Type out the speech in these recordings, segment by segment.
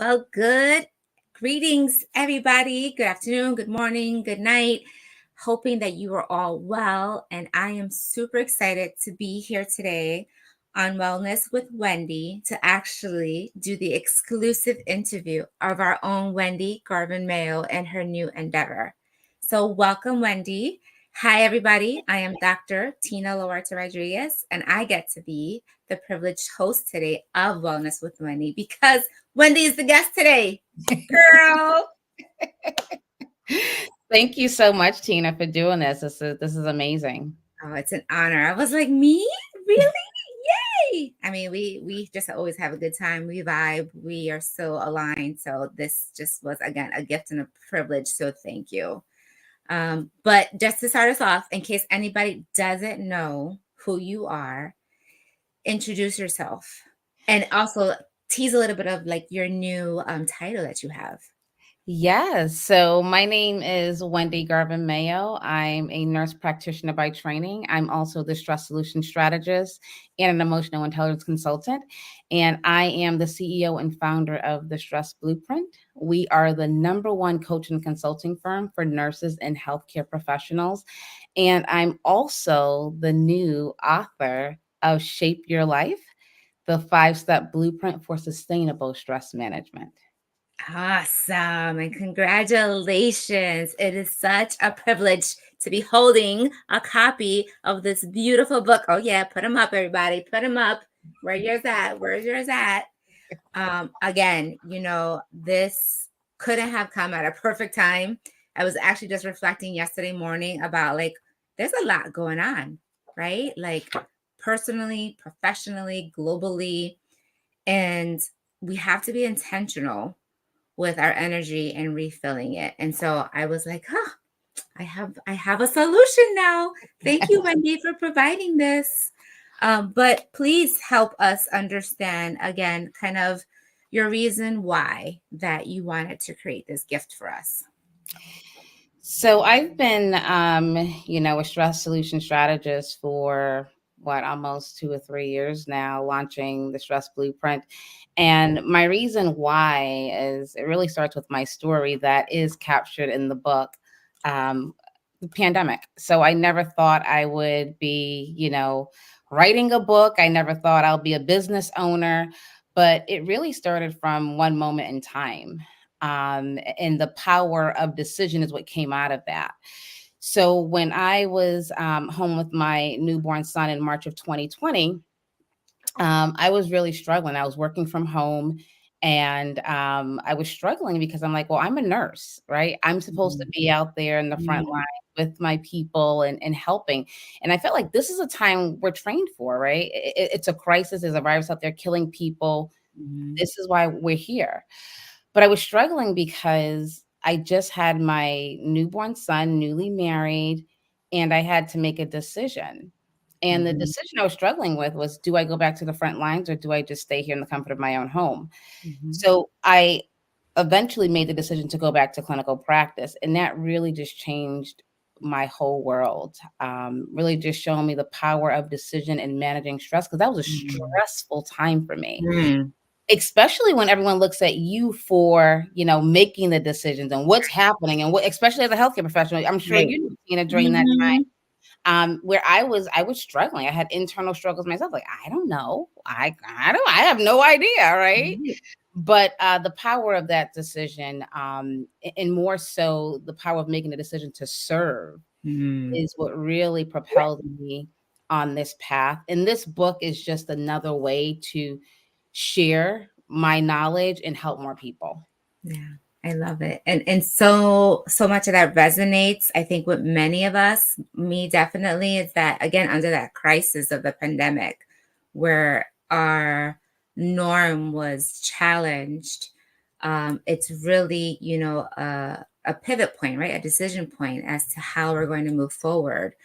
Well, good greetings, everybody. Good afternoon, good morning, good night. Hoping that you are all well. And I am super excited to be here today on Wellness with Wendy to actually do the exclusive interview of our own Wendy Garvin Mayo and her new endeavor. So, welcome, Wendy. Hi, everybody. I am Dr. Tina Loarta Rodriguez, and I get to be the privileged host today of Wellness with Wendy because Wendy is the guest today. Girl. Thank you so much, Tina, for doing this. This is amazing. Oh, it's an honor. I was like, me? Really? Yay. I mean, we just always have a good time. We vibe. We are so aligned. So this just was, again, a gift and a privilege. So thank you. But just to start us off, in case anybody doesn't know who you are, introduce yourself and also tease a little bit of like your new title that you have. Yes. So my name is Wendy Garvin Mayo. I'm a nurse practitioner by training. I'm also the stress solution strategist and an emotional intelligence consultant. And I am the CEO and founder of the Stress Blueprint. We are the #1 coach and consulting firm for nurses and healthcare professionals. And I'm also the new author of Shape Your Life, the 5-step blueprint for sustainable stress management. Awesome. And congratulations. It is such a privilege to be holding a copy of this beautiful book. Oh, yeah. Put them up, everybody. Put them up. Where yours at? Where's yours at? Again, this couldn't have come at a perfect time. I was actually just reflecting yesterday morning about like, there's a lot going on, right? Like personally, professionally, globally. And we have to be intentional with our energy and refilling it. And so I was like, I have a solution now. Thank you, Wendy, for providing this. But please help us understand again, kind of your reason why that you wanted to create this gift for us. So I've been, a stress solution strategist for almost 2 or 3 years now, launching the Stress Blueprint. And my reason why is it really starts with my story that is captured in the book, the pandemic. So I never thought I would be, writing a book. I never thought I'll be a business owner, but it really started from one moment in time. And the power of decision is what came out of that. So when I was home with my newborn son in March of 2020, I was really struggling. I was working from home and I was struggling because I'm like, well, I'm a nurse, right? I'm supposed to be out there in the front line with my people and helping. And I felt like this is a time we're trained for, right? It's a crisis. There's a virus out there killing people. This is why we're here. But I was struggling because I just had my newborn son, newly married, and I had to make a decision. And the decision I was struggling with was, do I go back to the front lines or do I just stay here in the comfort of my own home? So I eventually made the decision to go back to clinical practice. And that really just changed my whole world. Really just showing me the power of decision and managing stress, because that was a stressful time for me. Especially when everyone looks at you for, making the decisions and what's happening and especially as a healthcare professional, I'm sure during that time, where I was struggling. I had internal struggles myself. Like, I don't know. I have no idea. Right. But the power of that decision, and more so the power of making the decision to serve is what really propelled me on this path. And this book is just another way to share my knowledge and help more people. Yeah, I love it. And so much of that resonates, I think, with many of us, me definitely, is that again, under that crisis of the pandemic, where our norm was challenged, it's really, a pivot point, right? A decision point as to how we're going to move forward.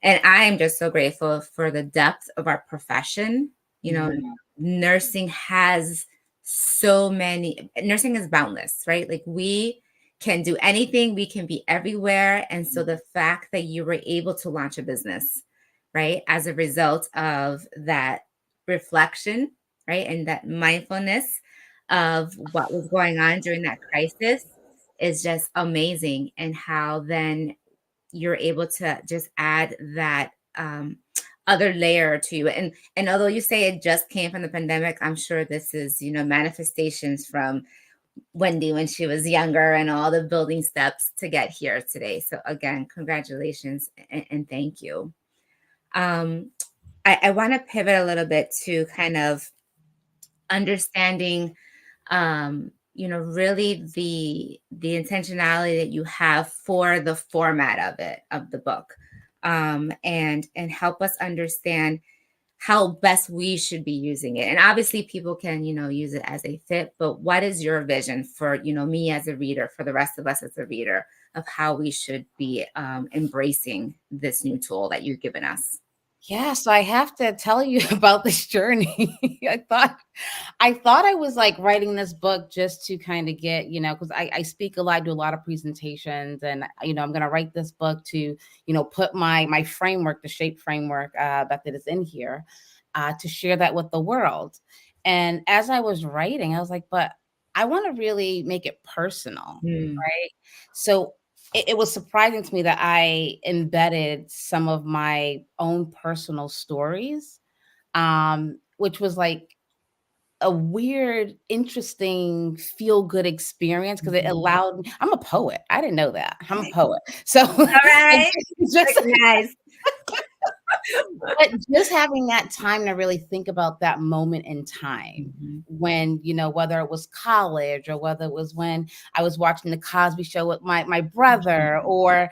And I am just so grateful for the depth of our profession. Nursing has nursing is boundless, right? Like we can do anything, we can be everywhere. And so the fact that you were able to launch a business, right, as a result of that reflection, right, and that mindfulness of what was going on during that crisis is just amazing, and how then you're able to just add that other layer to it. And although you say it just came from the pandemic, I'm sure this is, manifestations from Wendy when she was younger and all the building steps to get here today. So again, congratulations and thank you. Um, I want to pivot a little bit to kind of understanding really the intentionality that you have for the format of it, of the book, and help us understand how best we should be using it. And obviously people can, use it as a fit, but what is your vision for, me as a reader, for the rest of us as a reader, of how we should be embracing this new tool that you've given us? Yeah, so I have to tell you about this journey. I thought I was like writing this book just to kind of get, because I speak a lot, I do a lot of presentations, and I'm gonna write this book to, put my framework, the shape framework that is in here, to share that with the world. And as I was writing, I was like, but I want to really make it personal, Mm, right? So it was surprising to me that I embedded some of my own personal stories, which was like a weird, interesting, feel good experience because it mhm. allowed me. I'm a poet. I didn't know that. I'm a poet. So All right. it's just Recognize. but just having that time to really think about that moment in time Mhm, when, whether it was college or whether it was when I was watching the Cosby Show with my brother, mhm, or,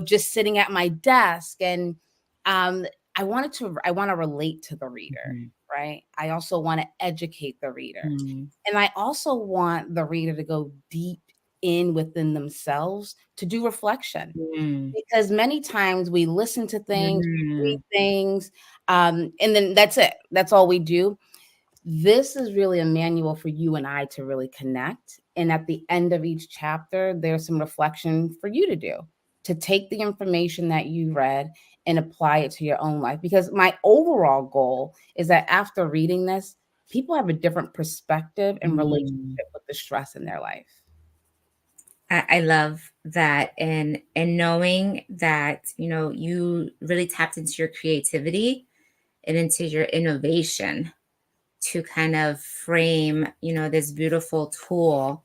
just sitting at my desk. And um, I want to relate to the reader, mhm, right? I also want to educate the reader. mhm, And I also want the reader to go deep in within themselves to do reflection, mm, because many times we listen to things, we read mhm, things, and then that's it. That's all we do. This is really a manual for you and I to really connect. And at the end of each chapter, there's some reflection for you to do, to take the information that you read and apply it to your own life. Because my overall goal is that after reading this, people have a different perspective and mm. relationship with the stress in their life. I love that, and knowing that you really tapped into your creativity and into your innovation to kind of frame this beautiful tool,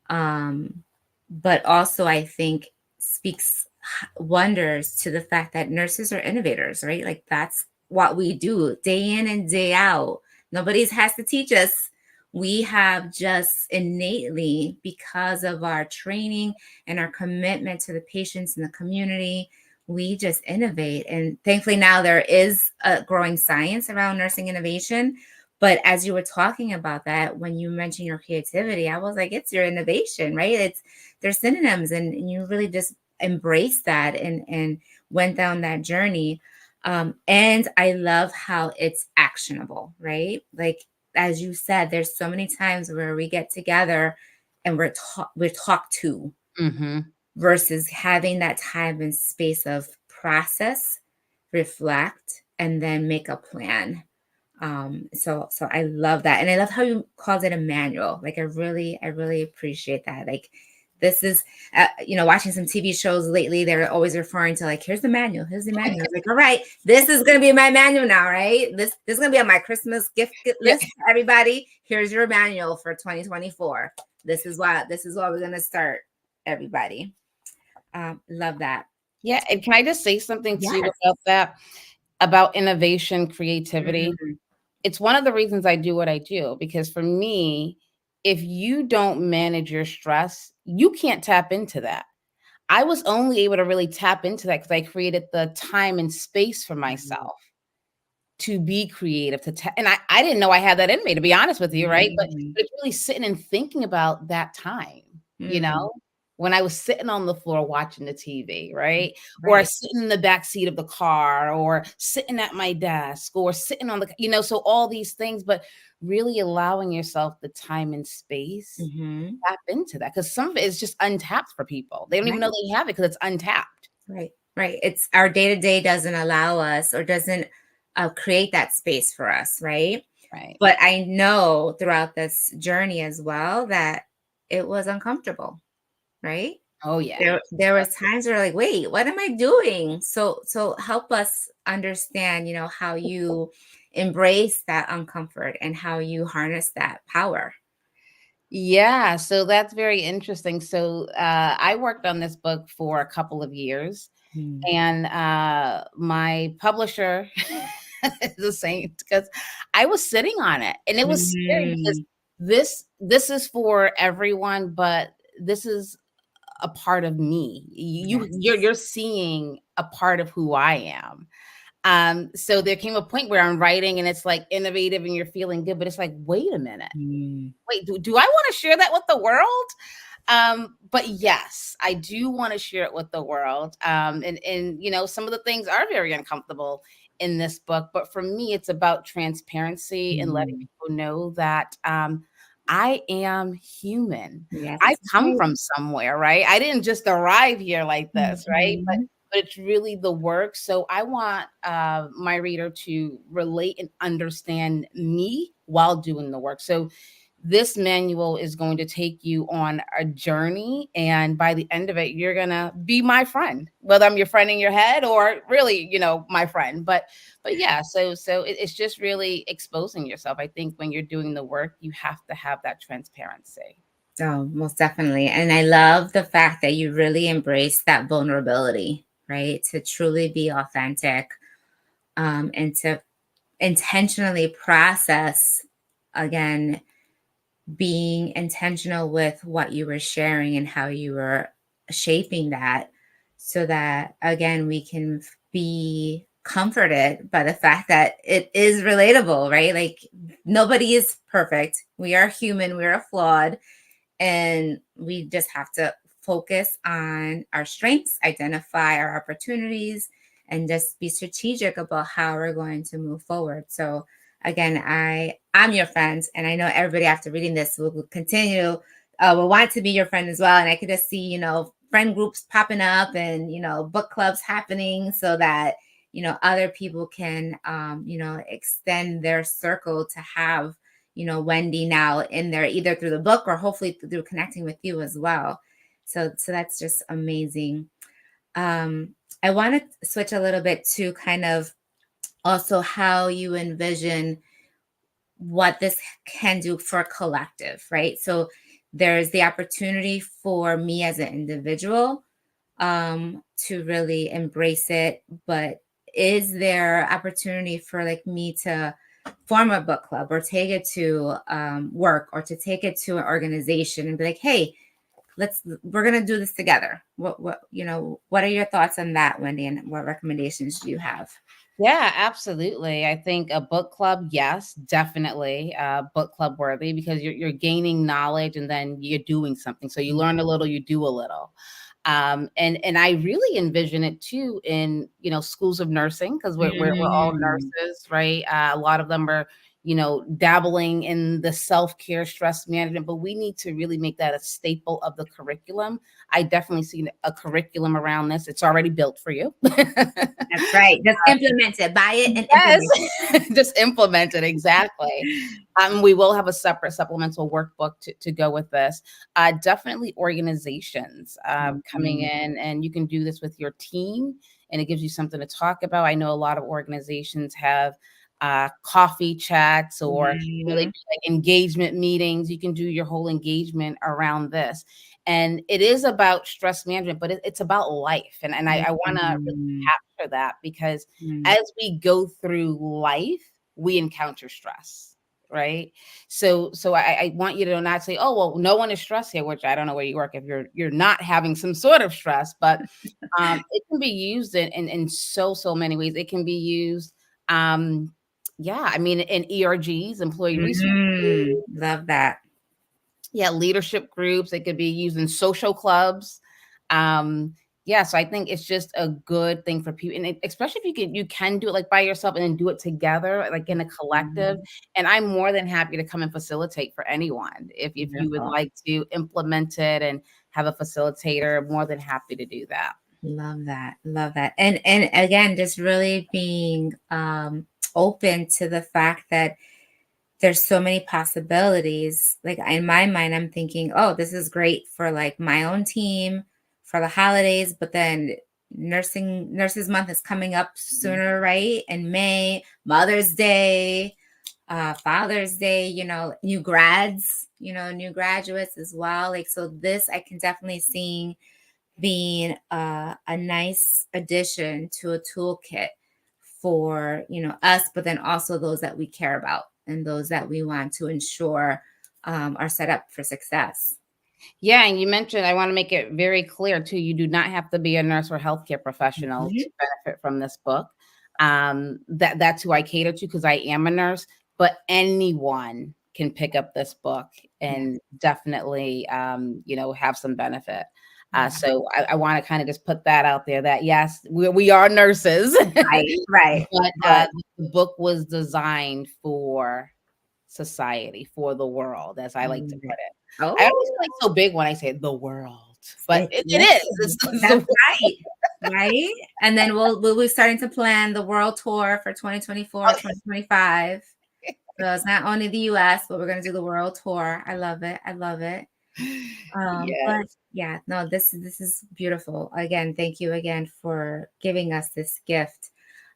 um, but also I think speaks wonders to the fact that nurses are innovators, right? Like that's what we do day in and day out. Nobody has to teach us. We have just innately, because of our training and our commitment to the patients and the community, we just innovate. And thankfully now there is a growing science around nursing innovation. But as you were talking about that, when you mentioned your creativity, I was like, it's your innovation, right? They're synonyms, and you really just embraced that and went down that journey. And I love how it's actionable, right? Like as you said, there's so many times where we get together and we're talked to, Hmm. versus having that time and space of process, reflect, and then make a plan. So I love that. And I love how you called it a manual. Like I really appreciate that. Like this is watching some TV shows lately, they're always referring to like, here's the manual, here's the manual. It's like, all right, this is gonna be my manual now, right? This is gonna be on my Christmas gift Yeah. list. Everybody, here's your manual for 2024. This is what we're gonna start, everybody. Love that. Yeah. And can I just say something to you Yes. about that? About innovation, creativity. Mhm. It's one of the reasons I do what I do, because for me, if you don't manage your stress, you can't tap into that. I was only able to really tap into that because I created the time and space for Mhm. myself to be creative, and I didn't know I had that in me, to be honest with you, right? Mhm. But it's really sitting and thinking about that time, you Mhm. know, when I was sitting on the floor watching the TV, right? Or Right. sitting in the back seat of the car, or sitting at my desk, or sitting on so all these things, but really allowing yourself the time and space Mhm. to tap into that, because some of it is just untapped for people. They don't even Right. know they have it because it's untapped. Right. Right. It's our day to day doesn't allow us, or doesn't create that space for us. Right. Right. But I know throughout this journey as well that it was uncomfortable, right? Oh, yeah. There was times where like, wait, what am I doing? So help us understand, how you embrace that uncomfort and how you harness that power. Yeah, so that's very interesting. So, I worked on this book for a couple of years, Mm. and, my publisher is a saint because I was sitting on it, and it was scary because Mm. this is for everyone, but this is a part of me. Yes. You're seeing a part of who I am. So there came a point where I'm writing and it's like innovative and you're feeling good, but it's like, wait a minute. Mm. Wait, do I want to share that with the world? But yes, I do want to share it with the world. And some of the things are very uncomfortable in this book, but for me, it's about transparency and letting Mm. people know that I am human. Yes, I come right. from somewhere, right? I didn't just arrive here like this, right? But Mhm. but it's really the work. So I want my reader to relate and understand me while doing the work. So this manual is going to take you on a journey, and by the end of it you're going to be my friend, whether I'm your friend in your head or really my friend. But yeah, so it's just really exposing yourself. I think when you're doing the work you have to have that transparency. So most definitely. And I love the fact that you really embrace that vulnerability, right? To truly be authentic, and to intentionally process, again, being intentional with what you were sharing and how you were shaping that, so that, again, we can be comforted by the fact that it is relatable, right? Like, nobody is perfect. We are human, we are flawed, and we just have to focus on our strengths, identify our opportunities, and just be strategic about how we're going to move forward. So again, I'm your friend, and I know everybody after reading this will continue, will want to be your friend as well. And I could just see, friend groups popping up, and book clubs happening, so that other people can extend their circle to have Wendy now in there, either through the book or hopefully through connecting with you as well. So that's just amazing. Um, I want to switch a little bit to kind of also how you envision what this can do for a collective, right? So there's the opportunity for me as an individual, to really embrace it, but is there opportunity for like me to form a book club or take it to work, or to take it to an organization and be like, hey, we're gonna do this together? What are your thoughts on that, Wendy, and what recommendations do you have? Yeah, absolutely. I think a book club, yes, definitely, book club worthy because you're gaining knowledge and then you're doing something. So you learn a little, you do a little. And I really envision it too in schools of nursing because we're all Mm. nurses, right? A lot of them are dabbling in the self-care, stress management, but we need to really make that a staple of the curriculum. I definitely see a curriculum around this. It's already built for you. That's right. Just implement it. Buy it and Yes, implement just implement it, exactly. it. We will have a separate supplemental workbook to go with this. Definitely organizations coming Mhm. in, and you can do this with your team, and it gives you something to talk about. I know a lot of organizations have coffee chats, or they do Mhm. like engagement meetings. You can do your whole engagement around this. And it is about stress management, but it's about life. And I want to really Mhm. capture that because Mm. as we go through life, we encounter stress, right? So I want you to not say, oh, well, no one is stressed here, which I don't know where you work if you're not having some sort of stress, but it can be used in so many ways. It can be used, um, yeah, I mean, in ERGs, employee resource Mhm. groups, Love that. yeah, leadership groups. It could be used in social clubs. Um, yeah, so I think it's just a good thing for people, and especially if you can do it like by yourself and then do it together, like in a collective. Mhm. And I'm more than happy to come and facilitate for anyone if you would Beautiful. like to implement it and have a facilitator. More than happy to do that. Love that. Love that. And again, just really being open to the fact that there's so many possibilities. Like in my mind, I'm thinking, oh, this is great for like my own team for the holidays, but then nurses month is coming up sooner, right? In May, Mother's Day, Father's Day, new grads, new graduates as well. Like, so this I can definitely see being a nice addition to a toolkit for us, but then also those that we care about and those that we want to ensure are set up for success. Yeah, and you mentioned, I want to make it very clear too, you do not have to be a nurse or healthcare professional to Mhm. benefit from this book. That's who I cater to because I am a nurse, but anyone can pick up this book Yeah, and definitely, have some benefit. yeah. So I want to kind of just put that out there that yes, we are nurses, Right, right. but But the book was designed for society, for the world, as I I like to love put it. it. I always Oh, feel like so big when I say the world, but it, it is. listen, It's the that's world. right. Right. And then we'll be starting to plan the world tour for 2024, 2025. So it's not only the US, but we're going to do the world tour. I love it. I love it. But Yes. yeah, no, this is beautiful. Again, thank you again for giving us this gift.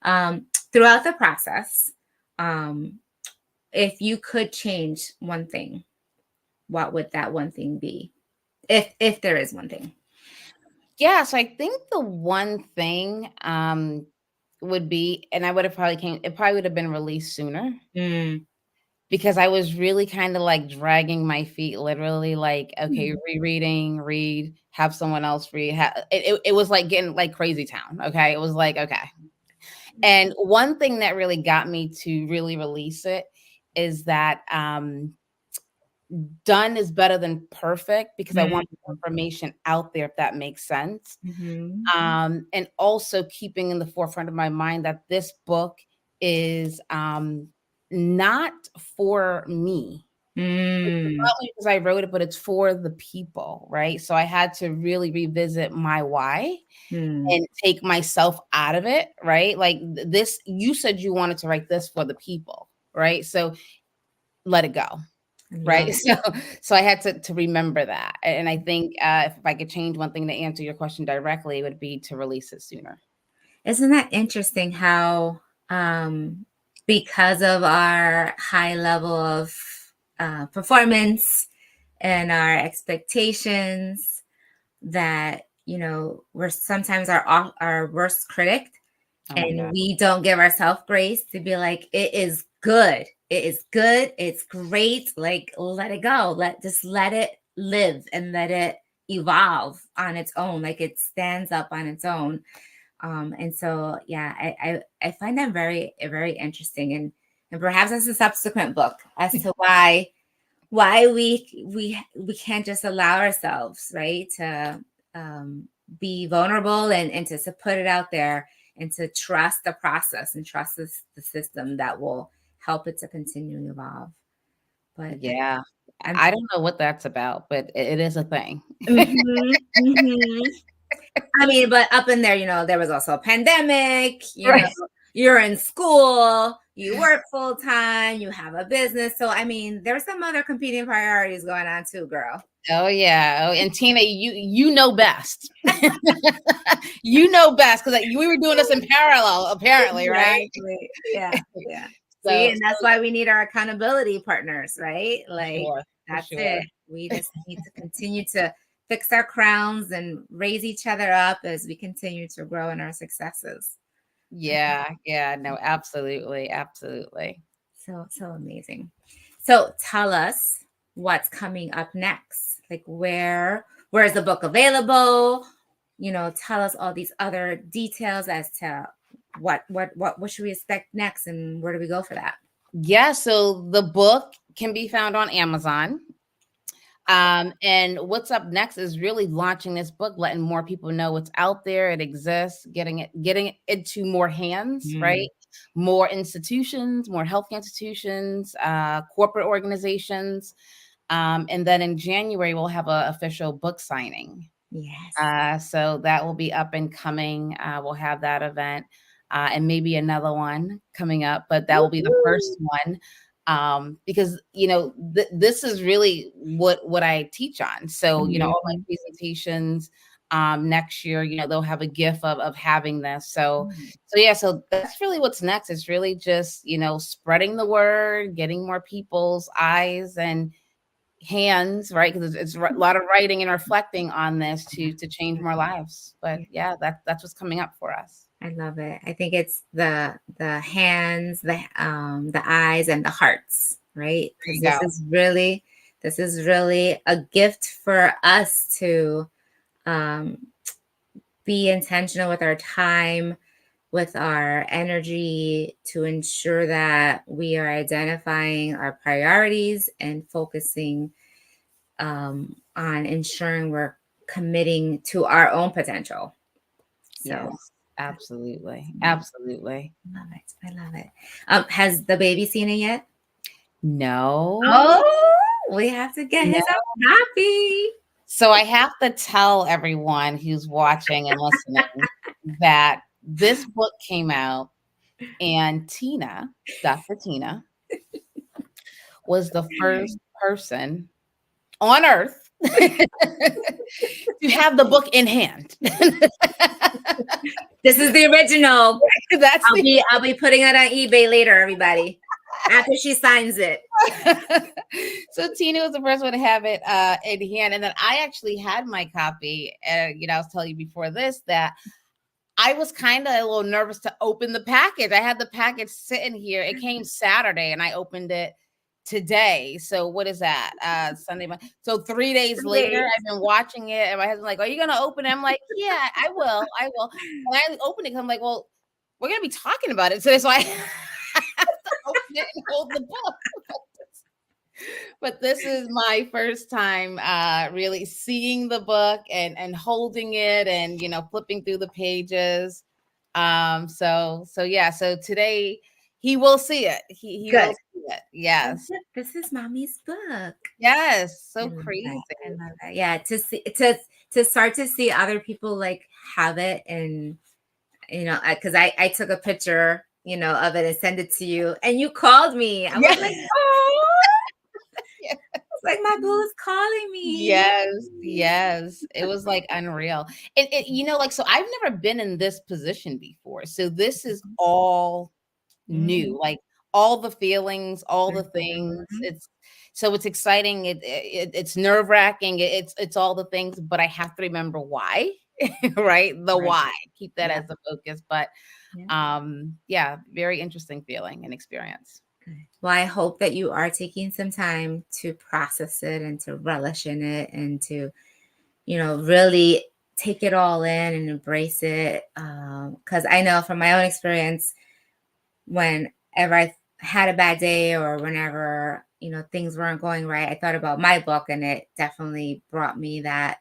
Throughout the process, um, if you could change one thing, what would that one thing be? If there is one thing. Yeah, so I think the one thing, would be, and I would have probably came it probably would have been released sooner Mm. because I was really kinda, like, dragging my feet, literally, like, okay, Mm. rereading, read, have someone else read, it was like getting like crazy town, okay? It was like, okay. And one thing that really got me to really release it is that, done is better than perfect because I want Mm. more information out there, if that makes sense. Mhm. And also keeping in the forefront of my mind that this book is, not for me. It's Mm. about me because I wrote it, but it's for the people, right? So I had to really revisit my why Mm. and take myself out of it, right? Like this, you said you wanted to write this for the people, right? So let it go. I love Right? So I had to remember that, and I think, if I could change one thing to answer your question directly, it would be to release it sooner. Isn't that interesting how, um, because of our high level of performance and our expectations, that we're sometimes our worst critic, Oh my and god. we don't give ourselves grace to be like, it is good, it is good, it's great. Like, let it go, let it live and let it evolve on its own, like it stands up on its own. And so, yeah, I find that very, very interesting, and perhaps that's a subsequent book as to why we can't just allow ourselves, right, to be vulnerable and to put it out there and to trust the process and trust the system that will help it to continue to evolve. But Yeah. I'm I don't know what that's about, but it is a thing. Mhm, mhm. I mean, but up in there, there was also a pandemic, Right. you're in school, you work full time, you have a business. So, I mean, there's some other competing priorities going on too, girl. Oh, yeah. Oh, and Tina, you know best. You know best because we were doing this in parallel, apparently, right? Exactly. Yeah, yeah. See, So and that's why we need our accountability partners, right? for Like, sure, for that's sure. it. We just need to continue to fix our crowns and raise each other up as we continue to grow in our successes. Yeah, yeah, no, absolutely, absolutely. So amazing. So tell us what's coming up next. Like, where is the book available? Tell us all these other details as to what should we expect next, and where do we go for that? Yeah, so the book can be found on Amazon. And what's up next is really launching this book, letting more people know what's out there, it exists, getting it into more hands, Mm, right? More institutions, more health institutions, corporate organizations. And then in January, we'll have an official book signing. yes. So that will be up and coming. We'll have that event and maybe another one coming up, but that will be the first Woohoo. one. Because this is really what I teach on. So all my Mhm. presentations next year, they'll have a gift of having this. So Mm. so yeah, so that's really what's next. It's really just spreading the word, getting more people's eyes and hands, right? Because it's a lot of writing and reflecting on this to change more lives. But Yeah. yeah, that's what's coming up for us. I love it. I think it's the hands, the eyes, and the hearts, right? There Because you go. this is really a gift for us to um, be intentional with our time, with our energy, to ensure that we are identifying our priorities and focusing on ensuring we're committing to our own potential. So Yes, absolutely, I absolutely. love it. I love it. Has the baby seen it yet? No, Oh, we have to get no. his a copy. So I have to tell everyone who's watching and listening that this book came out, and Tina, Dr. Tina, was the first person on earth to have the book in hand. This is the original. That's the I'll be putting it on eBay later, everybody. After she signs it. So Tina was the first one to have it in hand, and then I actually had my copy. And I was telling you before this that I was kind of a little nervous to open the package. I had the package sitting here. It came Saturday, and I opened it today. So what is that? Sunday. So 3 days later, Days. I've been watching it, and my husband's like, "Are you gonna open it?" I'm like, "Yeah, I will. I will." And I opened it. I'm like, "Well, we're gonna be talking about it today, so I have to open it and hold the book." But this is my first time really seeing the book and holding it and flipping through the pages. So yeah, so today he will see it. He will Good. see it. Yes. This is mommy's book. Yes. I So love that. crazy. I love that. Yeah, to start to see other people like have it, and because I took a picture, of it and send it to you, and you called me. I was like, Yeah. oh, Yeah. it's like my boo is calling me. Yes, yes. It was like unreal. Like, so I've never been in this position before. So this is all Mhm. new, like all the feelings, all the things. Mhm. It's exciting. It's nerve wracking. It's all the things, but I have to remember why, right? The Right. why. Keep that Yeah. as the focus. But Yeah. yeah, very interesting feeling and experience. Good. Well, I hope that you are taking some time to process it and to relish in it, and to, really take it all in and embrace it. Because I know from my own experience, whenever I had a bad day, or whenever, things weren't going right, I thought about my book, and it definitely brought me that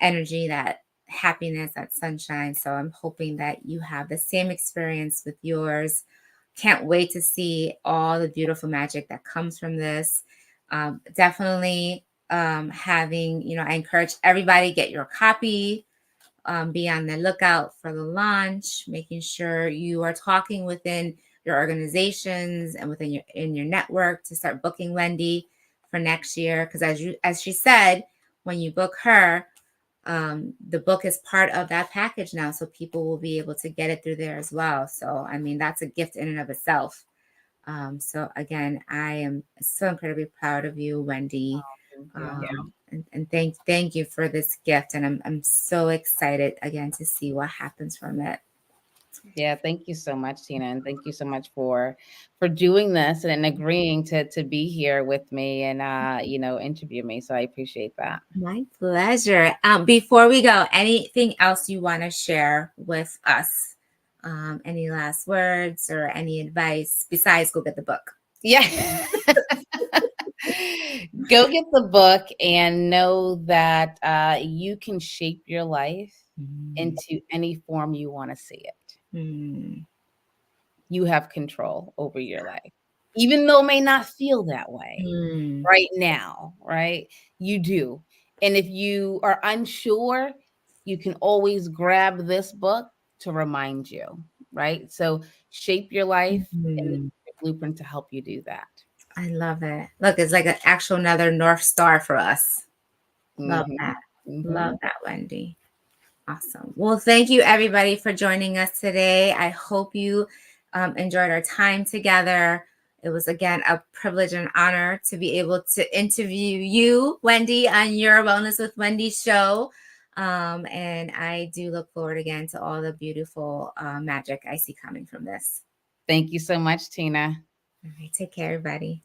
energy, that happiness, that sunshine. So I'm hoping that you have the same experience with yours. Can't wait to see all the beautiful magic that comes from this. Definitely having, I encourage everybody, get your copy. Be on the lookout for the launch, making sure you are talking within your organizations and within your network to start booking Wendy for next year. Because as she said, when you book her, the book is part of that package now, so people will be able to get it through there as well. So I mean, that's a gift in and of itself. So again, I am so incredibly proud of you, Wendy. Thank you. And thank you for this gift. And I'm so excited again to see what happens from it. Yeah, thank you so much, Tina, and thank you so much for doing this and agreeing to be here with me and interview me. So I appreciate that. My pleasure. Before we go, anything else you want to share with us? Any last words or any advice besides go get the book? Yeah. Go get the book and know that you can shape your life Mm. into any form you want to see it. Mm. You have control over your life, even though it may not feel that way Mm. right now, right? You do. And if you are unsure, you can always grab this book to remind you, right? So shape your life and Mm. the blueprint to help you do that. I love it. Look, it's like an actual another North Star for us. Love Mhm. that. Love Mhm. that, Wendy. Awesome. Well, thank you everybody for joining us today. I hope you enjoyed our time together. It was again a privilege and honor to be able to interview you, Wendy, on your Wellness with Wendy show. And I do look forward again to all the beautiful magic I see coming from this. Thank you so much, Tina. All right, take care, everybody.